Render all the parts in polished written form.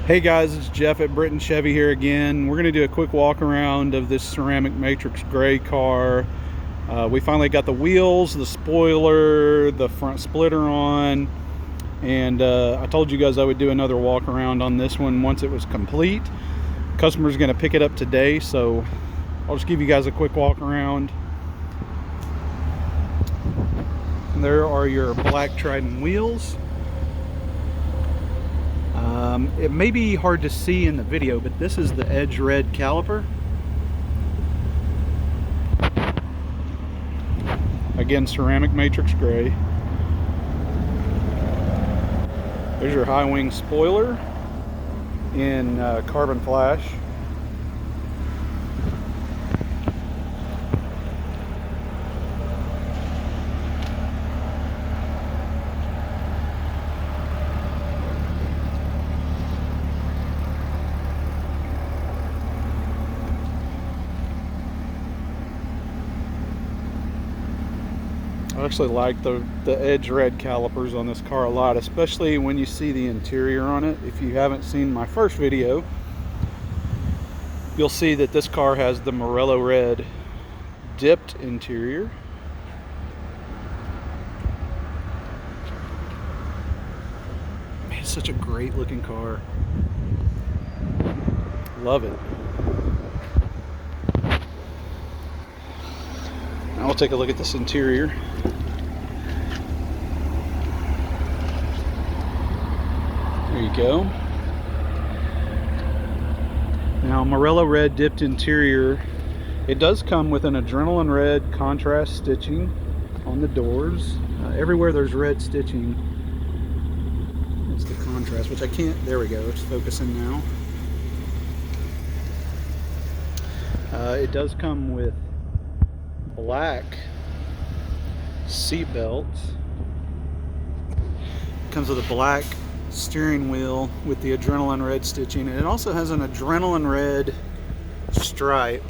Hey guys, it's Jeff at Britton Chevy here again. We're going to do a quick walk around of this ceramic matrix gray car. We finally got the wheels, the spoiler, the front splitter on, and I told you guys I would do another walk around on this one once it was complete. Customer's going to pick it up today, so I'll just give you guys a quick walk around. And there are your black trident wheels. It may be hard to see in the video, but this is the edge red caliper. Again, ceramic matrix gray. There's your high wing spoiler in carbon flash. I actually like the edge red calipers on this car a lot, especially when you see the interior on it. If you haven't seen my first video, you'll see that this car has the Morello red dipped interior. Man, it's such a great looking car. Love it. Now we'll take a look at this interior. There you go. Now, Morello red dipped interior. It does come with an adrenaline red contrast stitching on the doors. Everywhere there's red stitching, it's the contrast, which I can't. There we go. It's focusing now. It does come with black seat belts. Comes with a black steering wheel with the adrenaline red stitching, and it also has an adrenaline red stripe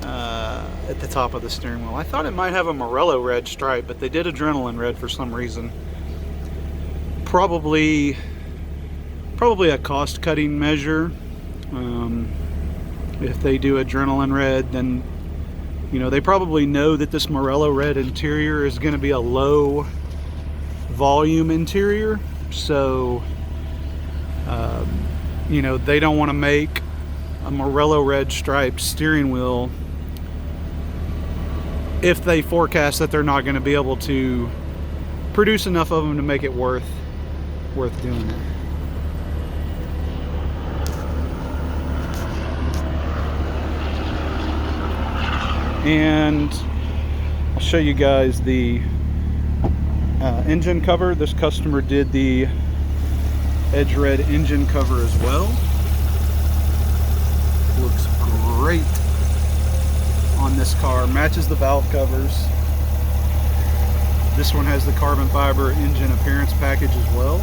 at the top of the steering wheel. I thought it might have a Morello red stripe, but they did adrenaline red for some reason. Probably a cost-cutting measure. If they do adrenaline red, then you know they probably know that this Morello red interior is going to be a low volume interior. So, you know, they don't want to make a Morello red striped steering wheel if they forecast that they're not going to be able to produce enough of them to make it worth doing it. And I'll show you guys the engine cover. This customer did the edge red engine cover as well. Looks great on this car. Matches the valve covers. This one has the carbon fiber engine appearance package as well.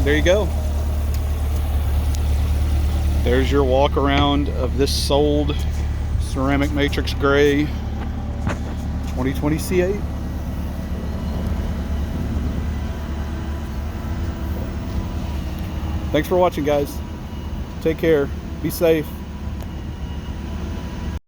There you go. There's your walk around of this sold ceramic matrix gray 2020 C8. Thanks for watching, guys. Take care. Be safe.